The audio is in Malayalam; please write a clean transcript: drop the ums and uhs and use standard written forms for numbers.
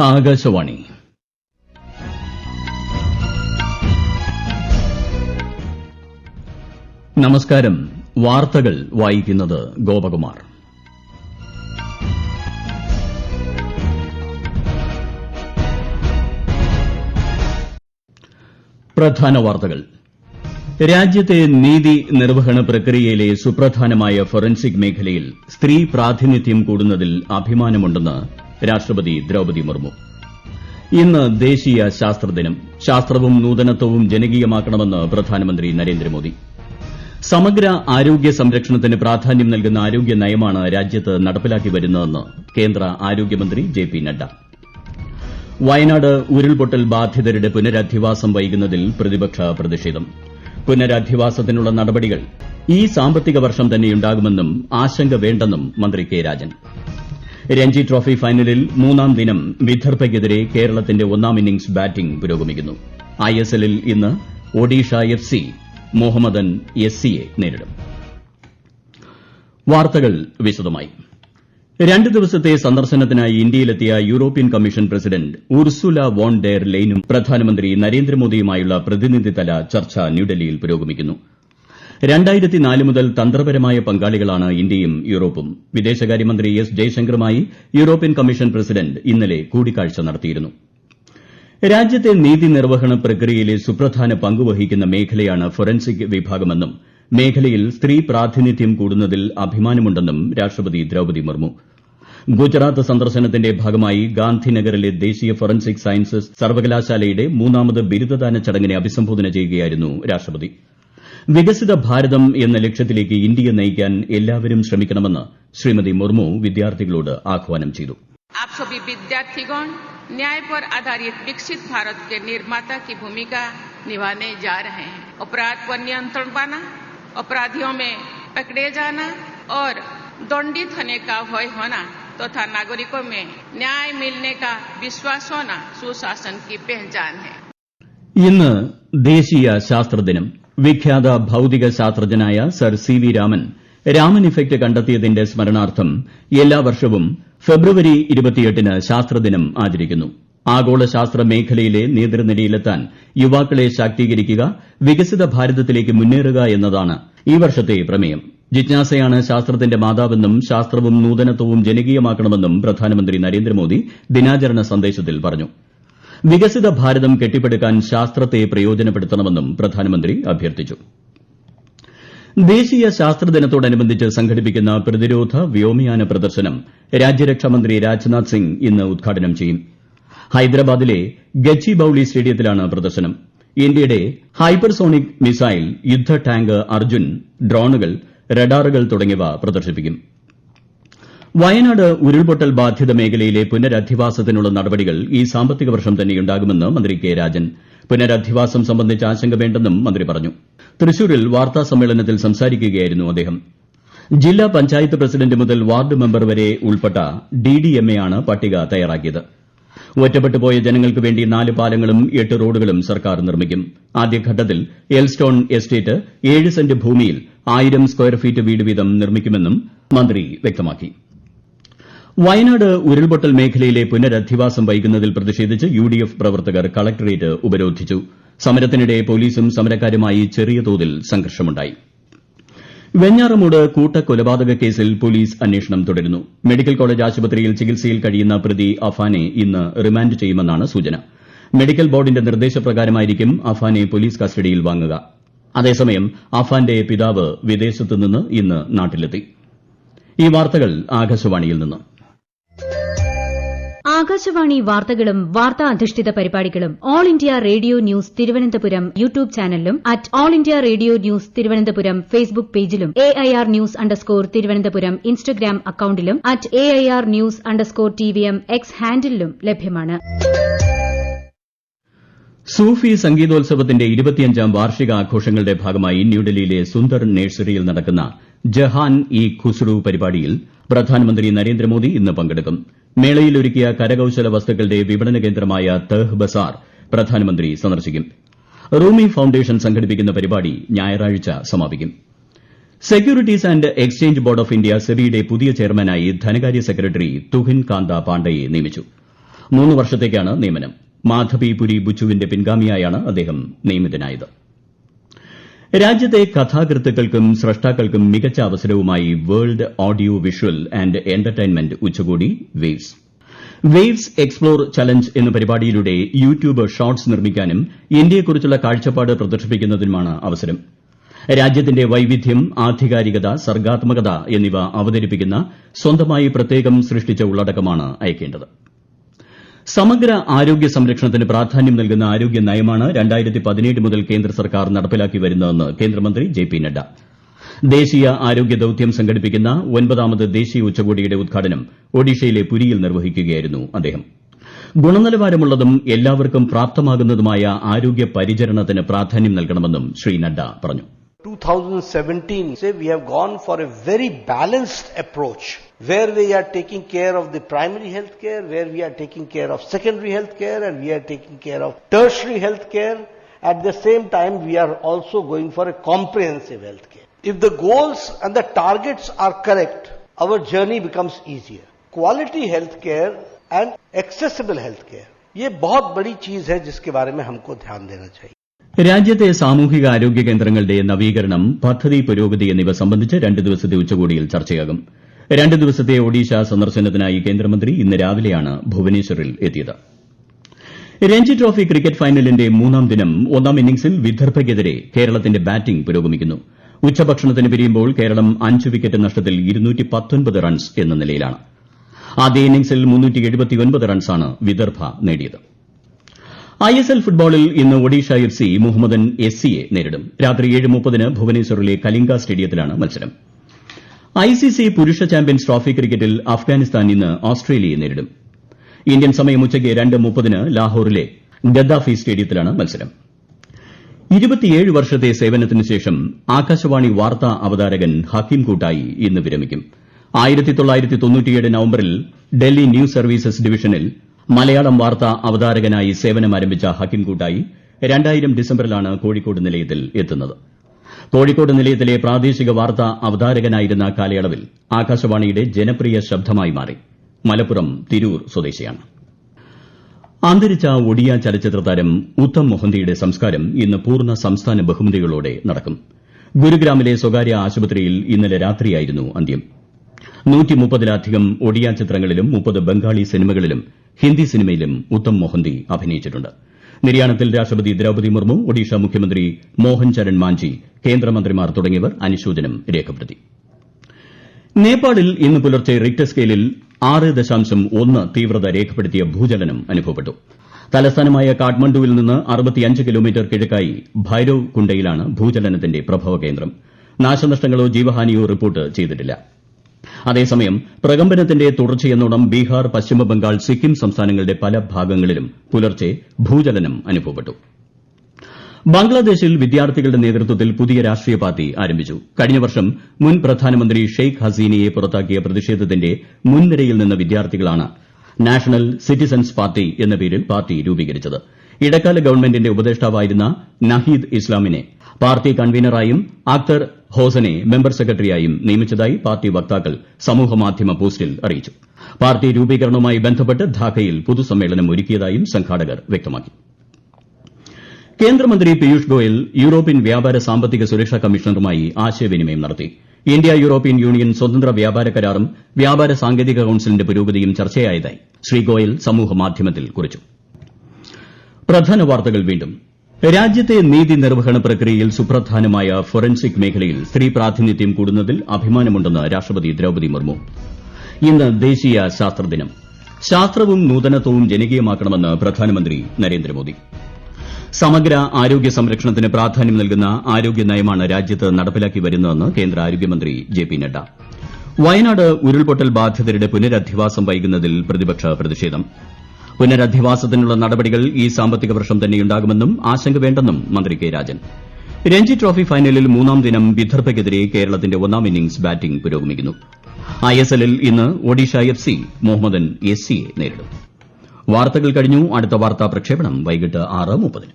ആകാശവാണി. നമസ്കാരം. വാർത്തകൾ വായിക്കുന്നത് ഗോപകുമാർ. പ്രധാന വാർത്തകൾ. രാജ്യത്തെ നീതി നിർവഹണ പ്രക്രിയയിലെ സുപ്രധാനമായ ഫോറൻസിക് മേഖലയിൽ സ്ത്രീ പ്രാതിനിധ്യം കൂടുന്നതിൽ അഭിമാനമുണ്ടെന്ന് രാഷ്ട്രപതി ദ്രൌപദി മുർമു. ഇന്ന് ദേശീയ ശാസ്ത്രദിനം. ശാസ്ത്രവും നൂതനത്വവും ജനകീയമാക്കണമെന്ന് പ്രധാനമന്ത്രി നരേന്ദ്രമോദി. സമഗ്ര ആരോഗ്യ സംരക്ഷണത്തിന് പ്രാധാന്യം നൽകുന്ന ആരോഗ്യ നയമാണ് രാജ്യത്ത് നടപ്പിലാക്കി വരുന്നതെന്ന് കേന്ദ്ര ആരോഗ്യമന്ത്രി ജെ പി നദ്ദ. വയനാട് ഉരുൾപൊട്ടൽ ബാധിതരുടെ പുനരധിവാസം വൈകുന്നതിൽ പ്രതിപക്ഷ പ്രതിഷേധം. പുനരധിവാസത്തിനുള്ള നടപടികൾ ഈ സാമ്പത്തിക വർഷം തന്നെയുണ്ടാകുമെന്നും ആശങ്ക വേണ്ടെന്നും മന്ത്രി കെ രാജൻ. രഞ്ജി ട്രോഫി ഫൈനലിൽ മൂന്നാം ദിനം വിദർഭയ്ക്കെതിരെ കേരളത്തിന്റെ ഒന്നാം ഇന്നിംഗ്സ് ബാറ്റിംഗ് പുരോഗമിക്കുന്നു. ഐഎസ്എല്ലിൽ ഇന്ന് ഒഡീഷ FC മോഹമ്മദൻ SCയെ നേരിടും. വാർത്തകൾ വിശദമായി. 2 ദിവസത്തെ സന്ദർശനത്തിനായി ഇന്ത്യയിലെത്തിയ European commission president Ursula von der ലെയ്നും പ്രധാനമന്ത്രി നരേന്ദ്രമോദിയുമായുള്ള പ്രതിനിധിതല ചർച്ച ന്യൂഡൽഹിയിൽ പുരോഗമിക്കുന്നു. 2004 മുതൽ തന്ത്രപരമായ പങ്കാളികളാണ് ഇന്ത്യയും യൂറോപ്പും. വിദേശകാര്യമന്ത്രി എസ് ജയശങ്കറുമായി യൂറോപ്യൻ കമ്മീഷൻ പ്രസിഡന്റ് ഇന്നലെ കൂടിക്കാഴ്ച നടത്തിയിരുന്നു. രാജ്യത്തെ നീതി നിർവഹണ പ്രക്രിയയിലെ സുപ്രധാന പങ്കുവഹിക്കുന്ന മേഖലയാണ് ഫോറൻസിക് വിഭാഗമെന്നും മേഖലയിൽ സ്ത്രീ പ്രാതിനിധ്യം കൂടുന്നതിൽ അഭിമാനമുണ്ടെന്നും രാഷ്ട്രപതി ദ്രൌപദി മുർമു. ഗുജറാത്ത് സന്ദർശനത്തിന്റെ ഭാഗമായി ഗാന്ധിനഗറിലെ ദേശീയ ഫോറൻസിക് സയൻസസ് സർവകലാശാലയുടെ 3ാമത് ബിരുദദാന ചടങ്ങിനെ അഭിസംബോധന ചെയ്യുകയായിരുന്നു രാഷ്ട്രപതി. വികസിത ഭാരതം എന്ന ലക്ഷ്യത്തിലേക്ക് ഇന്ത്യയെ നയിക്കാൻ എല്ലാവരും ശ്രമിക്കണമെന്ന് ശ്രീമതി മുർമു വിദ്യാർത്ഥികളോട് ആഹ്വാനം ചെയ്തു. आप सभी विद्यार्थीगण न्याय पर आधारित विकसित भारत के निर्माता की भूमिका निभाने जा रहे हैं. अपराध पर नियंत्रण पाना, अपराधियों में पकड़े जाना और दंडित होने का भय होना तथा नागरिकों में न्याय मिलने का विश्वास होना सुशासन की पहचान है. ഇന്ന് ദേശീയ ശാസ്ത്രദിനം. വിഖ്യാത ഭൌതിക ശാസ്ത്രജ്ഞനായ സർ CV രാമൻ ഇഫക്ട് കണ്ടെത്തിയതിന്റെ സ്മരണാർത്ഥം എല്ലാ വർഷവും ഫെബ്രുവരി 28-ന് ശാസ്ത്രദിനം ആചരിക്കുന്നു. ആഗോള ശാസ്ത്ര മേഖലയിലെ നേതൃനിരയിലെത്താൻ യുവാക്കളെ ശാക്തീകരിക്കുക, വികസിത ഭാരതത്തിലേക്ക് മുന്നേറുക എന്നതാണ് ഈ വർഷത്തെ പ്രമേയം. ജിജ്ഞാസയാണ് ശാസ്ത്രത്തിന്റെ മാതാവെന്നും ശാസ്ത്രവും നൂതനത്വവും ജനകീയമാക്കണമെന്നും പ്രധാനമന്ത്രി നരേന്ദ്രമോദി ദിനാചരണ സന്ദേശത്തിൽ പറഞ്ഞു. വികസിത ഭാരതം കെട്ടിപ്പടുക്കാൻ ശാസ്ത്രത്തെ പ്രയോജനപ്പെടുത്തണമെന്നും പ്രധാനമന്ത്രി അഭ്യർത്ഥിച്ചു. ദേശീയ ശാസ്ത്രദിനത്തോടനുബന്ധിച്ച് സംഘടിപ്പിക്കുന്ന പ്രതിരോധ വ്യോമയാന പ്രദർശനം രാജ്യരക്ഷാമന്ത്രി രാജ്നാഥ് സിംഗ് ഇന്ന് ഉദ്ഘാടനം ചെയ്യും. ഹൈദരാബാദിലെ ഗച്ചിബൌളി സ്റ്റേഡിയത്തിലാണ് പ്രദർശനം. ഇന്ത്യയുടെ ഹൈപ്പർസോണിക് മിസൈൽ, യുദ്ധ ടാങ്ക് അർജുൻ, ഡ്രോണുകൾ, റഡാറുകൾ തുടങ്ങിയവ പ്രദർശിപ്പിക്കും. വയനാട് ഉരുൾപൊട്ടൽ ബാധിത മേഖലയിലെ പുനരധിവാസത്തിനുള്ള നടപടികൾ ഈ സാമ്പത്തിക വർഷം തന്നെയുണ്ടാകുമെന്ന് മന്ത്രി കെ രാജൻ. പുനരധിവാസം സംബന്ധിച്ച് ആശങ്ക വേണ്ടെന്നും മന്ത്രി പറഞ്ഞു. തൃശൂരിൽ വാർത്താസമ്മേളനത്തിൽ സംസാരിക്കുകയായിരുന്നു അദ്ദേഹം. ജില്ലാ പഞ്ചായത്ത് പ്രസിഡന്റ് മുതൽ വാർഡ് മെമ്പർ വരെ ഉൾപ്പെട്ട DDMA ആണ് പട്ടിക തയ്യാറാക്കിയത്. ഒറ്റപ്പെട്ടുപോയ ജനങ്ങൾക്ക് വേണ്ടി 4 പാലങ്ങളും 8 റോഡുകളും സർക്കാർ നിർമ്മിക്കും. ആദ്യഘട്ടത്തിൽ എൽസ്റ്റോൺ എസ്റ്റേറ്റ് 7 സെന്റ് ഭൂമിയിൽ 1000 സ്ക്വയർ ഫീറ്റ് വീട് വീതം നിർമ്മിക്കുമെന്നും മന്ത്രി വ്യക്തമാക്കി. വയനാട് ഉരുൾപൊട്ടൽ മേഖലയിലെ പുനരധിവാസം വൈകുന്നതിൽ പ്രതിഷേധിച്ച് UDF പ്രവർത്തകർ കളക്ടറേറ്റ് ഉപരോധിച്ചു. സമരത്തിനിടെ പോലീസും സമരക്കാരുമായി ചെറിയ തോതിൽ സംഘർഷമുണ്ടായി. വെഞ്ഞാറമൂട് കൂട്ടക്കൊലപാതക കേസിൽ പോലീസ് അന്വേഷണം തുടരുന്നു. മെഡിക്കൽ കോളേജ് ആശുപത്രിയിൽ ചികിത്സയിൽ കഴിയുന്ന പ്രതി അഫാനെ ഇന്ന് റിമാൻഡ് ചെയ്യുമെന്നാണ് സൂചന. മെഡിക്കൽ ബോർഡിന്റെ നിർദ്ദേശപ്രകാരമായിരിക്കും അഫാനെ പോലീസ് കസ്റ്റഡിയിൽ വാങ്ങുക. അതേസമയം അഫാന്റെ പിതാവ് വിദേശത്തുനിന്ന് ഇന്ന് നാട്ടിലെത്തി. ഈ വാർത്തകൾ ആകാശവാണിയിൽ നിന്ന്. ആകാശവാണി വാർത്തകളും വാർത്താ അധിഷ്ഠിത പരിപാടികളും All India Radio news Thiruvananthapuram YouTube ചാനലിലും All India Radio news Thiruvananthapuram Facebook പേജിലും AIR _ തിരുവനന്തപുരം ഇൻസ്റ്റഗ്രാം അക്കൌണ്ടിലും AIR _ TVM X ഹാൻഡിലും ലഭ്യമാണ്. സൂഫി സംഗീതോത്സവത്തിന്റെ 25ാം വാർഷികാഘോഷങ്ങളുടെ ഭാഗമായി ന്യൂഡൽഹിയിലെ സുന്ദർ നഴ്സറിയിൽ നടക്കുന്ന ജഹാൻ-ഇ-ഖുസ്രു പരിപാടിയിൽ പ്രധാനമന്ത്രി നരേന്ദ്രമോദി ഇന്ന് പങ്കെടുക്കും. മേളയിൽ ഒരുക്കിയ കരകൌശല വസ്തുക്കളുടെ വിപണന കേന്ദ്രമായ തഹ് ബസാർ പ്രധാനമന്ത്രി സന്ദർശിക്കും. റൂമി ഫൌണ്ടേഷൻ സംഘടിപ്പിക്കുന്ന പരിപാടി ഞായറാഴ്ച സമാപിക്കും. Securities and exchange board of India സെബിയുടെ പുതിയ ചെയർമാനായി ധനകാര്യ സെക്രട്ടറി തുഹിൻ കാന്ത പാണ്ഡയെ നിയമിച്ചു. 3 വർഷത്തേക്കാണ് നിയമനം. മാധവി പുരി ബുച്ചുവിന്റെ പിൻഗാമിയായാണ് അദ്ദേഹം നിയമിതനായത്. രാജ്യത്തെ കഥാകൃത്തുക്കൾക്കും സ്രഷ്ടാക്കൾക്കും മികച്ച അവസരവുമായി world audio visual and entertainment ഉച്ചകോടി വേവ്സ് എക്സ്പ്ലോർ ചലഞ്ച് എന്ന പരിപാടിയിലൂടെ യൂട്യൂബ് ഷോർട്സ് നിർമ്മിക്കാനും ഇന്ത്യയെക്കുറിച്ചുള്ള കാഴ്ചപ്പാട് പ്രദർശിപ്പിക്കുന്നതിനുമാണ് അവസരം. രാജ്യത്തിന്റെ വൈവിധ്യം, ആധികാരികത, സർഗ്ഗാത്മകത എന്നിവ അവതരിപ്പിക്കുന്ന സ്വന്തമായി പ്രത്യേകം സൃഷ്ടിച്ച ഉള്ളടക്കമാണ് അയക്കേണ്ടത്. സമഗ്ര ആരോഗ്യ സംരക്ഷണത്തിന് പ്രാധാന്യം നൽകുന്ന ആരോഗ്യ നയമാണ് 2017 മുതൽ കേന്ദ്ര സർക്കാർ നടപ്പിലാക്കി വരുന്നതെന്ന് കേന്ദ്രമന്ത്രി ജെ.പി. നഡ്ഡ. ദേശീയ ആരോഗ്യ ദൌത്യം സംഘടിപ്പിക്കുന്ന 9ാമത് ദേശീയ ഉച്ചകോടിയുടെ ഉദ്ഘാടനം ഒഡീഷയിലെ പുരിയിൽ നിർവഹിക്കുകയായിരുന്നു അദ്ദേഹം. ഗുണനിലവാരമുള്ളതും എല്ലാവർക്കും പ്രാപ്തമാകുന്നതുമായ ആരോഗ്യ പരിചരണത്തിന് പ്രാധാന്യം നൽകണമെന്നും ശ്രീ നഡ്ഡ പറഞ്ഞു. 2017 we have gone for a very balanced approach where we are taking care of the primary health care, where we are taking care of secondary health care, and we are taking care of tertiary health care. At the same time, we are also going for a comprehensive health care. If the goals and the targets are correct, our journey becomes easier. Quality health care and accessible health care. ये बहुत बड़ी चीज है जिसके बारे में हमको ध्यान देना चाहिए. രാജ്യത്തെ സാമൂഹിക ആരോഗ്യ കേന്ദ്രങ്ങളുടെ നവീകരണം, പദ്ധതി പുരോഗതി എന്നിവ സംബന്ധിച്ച് 2 ദിവസത്തെ ഉച്ചകോടിയിൽ ചർച്ചയാകും. 2 ദിവസത്തെ ഒഡീഷ സന്ദർശനത്തിനായി കേന്ദ്രമന്ത്രി ഇന്ന് രാവിലെയാണ് ഭുവനേശ്വറിൽ എത്തിയത്. രഞ്ജി ട്രോഫി ക്രിക്കറ്റ് ഫൈനലിന്റെ 3ാം ദിനം 1ാം ഇന്നിംഗ്സിൽ വിദർഭയ്ക്കെതിരെ കേരളത്തിന്റെ ബാറ്റിംഗ് പുരോഗമിക്കുന്നു. ഉച്ചഭക്ഷണത്തിന് പിരിയുമ്പോൾ കേരളം 5 വിക്കറ്റ് നഷ്ടത്തിൽ 219 റൺസ് എന്ന നിലയിലാണ്. ആദ്യ ഇന്നിംഗ്സിൽ 379 റൺസാണ് വിദർഭ നേടിയത്. ISL ഫുട്ബോളിൽ ഇന്ന് ഒഡീഷ FC മുഹമ്മദൻ SCയെ നേരിടും. രാത്രി 7:30 ഭുവനേശ്വറിലെ കലിംഗ സ്റ്റേഡിയത്തിലാണ് മത്സരം. ICC പുരുഷ ചാമ്പ്യൻസ് ട്രോഫി ക്രിക്കറ്റിൽ അഫ്ഗാനിസ്ഥാൻ ഇന്ന് ഓസ്ട്രേലിയയെ നേരിടും. ഇന്ത്യൻ സമയം ഉച്ചയ്ക്ക് 2:30 ലാഹോറിലെ ഗദ്ദാഫി സ്റ്റേഡിയത്തിലാണ് മത്സരം. 27 വർഷത്തെ സേവനത്തിനു ശേഷം ആകാശവാണി വാർത്താ അവതാരകൻ ഹക്കീം കൂട്ടായി ഇന്ന് വിരമിക്കും. 1997 നവംബറിൽ ഡൽഹി ന്യൂസ് സർവീസസ് ഡിവിഷനിൽ മലയാളം വാർത്താ അവതാരകനായി സേവനമാരംഭിച്ച ഹക്കീം കൂട്ടായി 2000 ഡിസംബറിലാണ് കോഴിക്കോട് നിലയത്തിൽ എത്തുന്നത്. കോഴിക്കോട് നിലയത്തിലെ പ്രാദേശിക വാർത്താ അവതാരകനായിരുന്ന കാലയളവിൽ ആകാശവാണിയുടെ ജനപ്രിയ ശബ്ദമായി മാറി. മലപ്പുറം തിരൂർ സ്വദേശിയാണ്. അന്തരിച്ച ഒഡിയ ചലച്ചിത്ര താരം ഉത്തം മൊഹന്തിയുടെ സംസ്കാരം ഇന്ന് പൂർണ്ണ സംസ്ഥാന ബഹുമതികളോടെ നടക്കും. ഗുരുഗ്രാമിലെ സ്വകാര്യ ആശുപത്രിയിൽ ഇന്നലെ രാത്രിയായിരുന്നു അന്ത്യം. 130-ലധികം ഒഡിയ ചിത്രങ്ങളിലും 30 ബംഗാളി സിനിമകളിലും ഹിന്ദി സിനിമയിലും ഉത്തം മൊഹന്തി അഭിനയിച്ചിട്ടുണ്ട്. നിര്യാണത്തിൽ രാഷ്ട്രപതി ദ്രൌപദി മുർമു, ഒഡീഷ മുഖ്യമന്ത്രി മോഹൻ ചരൺ മാഞ്ചി, കേന്ദ്രമന്ത്രിമാർ തുടങ്ങിയവർ അനുശോചനം രേഖപ്പെടുത്തി. നേപ്പാളിൽ ഇന്ന് പുലർച്ചെ റിക്ടർ സ്കെയിലിൽ 6.1 തീവ്രത രേഖപ്പെടുത്തിയ ഭൂചലനം അനുഭവപ്പെട്ടു. തലസ്ഥാനമായ കാഠ്മണ്ഡുവിൽ നിന്ന് 65 കിലോമീറ്റർ കിഴക്കായി ഭൈരവ് കുണ്ടയിലാണ് ഭൂചലനത്തിന്റെ പ്രഭവകേന്ദ്രം. നാശനഷ്ടങ്ങളോ ജീവഹാനിയോ റിപ്പോർട്ട് ചെയ്തിട്ടില്ല. അതേസമയം പ്രകമ്പനത്തിന്റെ തുടർച്ചയെന്നോണം ബീഹാർ, പശ്ചിമബംഗാൾ, സിക്കിം സംസ്ഥാനങ്ങളുടെ പല ഭാഗങ്ങളിലും പുലർച്ചെ ഭൂചലനം അനുഭവപ്പെട്ടു. ബംഗ്ലാദേശിൽ വിദ്യാർത്ഥികളുടെ നേതൃത്വത്തിൽ പുതിയ രാഷ്ട്രീയ പാർട്ടി ആരംഭിച്ചു. കഴിഞ്ഞ വർഷം മുൻ പ്രധാനമന്ത്രി ഷെയ്ഖ് ഹസീനയെ പുറത്താക്കിയ പ്രതിഷേധത്തിന്റെ മുൻനിരയിൽ നിന്ന വിദ്യാർത്ഥികളാണ് നാഷണൽ സിറ്റിസൺസ് പാർട്ടി എന്ന പേരിൽ പാർട്ടി രൂപീകരിച്ചത്. ഇടക്കാല ഗവൺമെന്റിന്റെ ഉപദേഷ്ടാവായിരുന്ന നഹീദ് ഇസ്ലാമിനെ പാർട്ടി കൺവീനറായും അക്തർ ഹോസനെ മെമ്പർ സെക്രട്ടറിയായും നിയമിച്ചതായി പാർട്ടി വക്താക്കൾ സമൂഹമാധ്യമ പോസ്റ്റിൽ അറിയിച്ചു. പാർട്ടി രൂപീകരണവുമായി ബന്ധപ്പെട്ട് ധാക്കയിൽ പൊതുസമ്മേളനം ഒരുക്കിയതായും സംഘാടകർ വ്യക്തമാക്കി. കേന്ദ്രമന്ത്രി പീയൂഷ് ഗോയൽ യൂറോപ്യൻ വ്യാപാര സാമ്പത്തിക സുരക്ഷാ കമ്മീഷണറുമായി ആശയവിനിമയം നടത്തി. ഇന്ത്യ യൂറോപ്യൻ യൂണിയൻ സ്വതന്ത്ര വ്യാപാര കരാറും വ്യാപാര സാങ്കേതിക കൌൺസിലിന്റെ പുരോഗതിയും ചർച്ചയായതായി ശ്രീ ഗോയൽ സമൂഹമാധ്യമത്തിൽ കുറിച്ചു. പ്രധാന വാർത്തകൾ വീണ്ടും. രാജ്യത്തെ നീതി നിർവഹണ പ്രക്രിയയിൽ സുപ്രധാനമായ ഫോറൻസിക് മേഖലയിൽ സ്ത്രീ പ്രാതിനിധ്യം കൂടുന്നതിൽ അഭിമാനമുണ്ടെന്ന് രാഷ്ട്രപതി ദ്രൌപദി മുർമു. ഇന്ന് ദേശീയ ശാസ്ത്രദിനം. ശാസ്ത്രവും നൂതനത്വവും ജനകീയമാക്കണമെന്ന് പ്രധാനമന്ത്രി നരേന്ദ്രമോദി. സമഗ്ര ആരോഗ്യ സംരക്ഷണത്തിന് പ്രാധാന്യം നൽകുന്ന ആരോഗ്യ നയമാണ് രാജ്യത്ത് നടപ്പിലാക്കി വരുന്നതെന്ന് കേന്ദ്ര ആരോഗ്യമന്ത്രി ജെ.പി. നഡ്ഡ. വയനാട് ഉരുൾപൊട്ടൽ ബാധിതരുടെ പുനരധിവാസം വൈകുന്നതിൽ പ്രതിപക്ഷ പ്രതിഷേധം. പുനരധിവാസത്തിനുള്ള നടപടികൾ ഈ സാമ്പത്തിക വർഷം തന്നെയുണ്ടാകുമെന്നും ആശങ്ക വേണ്ടെന്നും മന്ത്രി കെ രാജൻ. രഞ്ജി ട്രോഫി ഫൈനലിൽ 3ാം ദിനം വിദർഭയ്ക്കെതിരെ കേരളത്തിന്റെ 1ാം ഇന്നിംഗ്സ് ബാറ്റിംഗ് പുരോഗമിക്കുന്നു. ISLൽ ഇന്ന് ഒഡീഷ FC മുഹമ്മദൻ SCയെ നേരിടും. വാർത്തകൾ കഴിഞ്ഞു. അടുത്ത വാർത്താ പ്രക്ഷേപണം വൈകിട്ട് 6:30.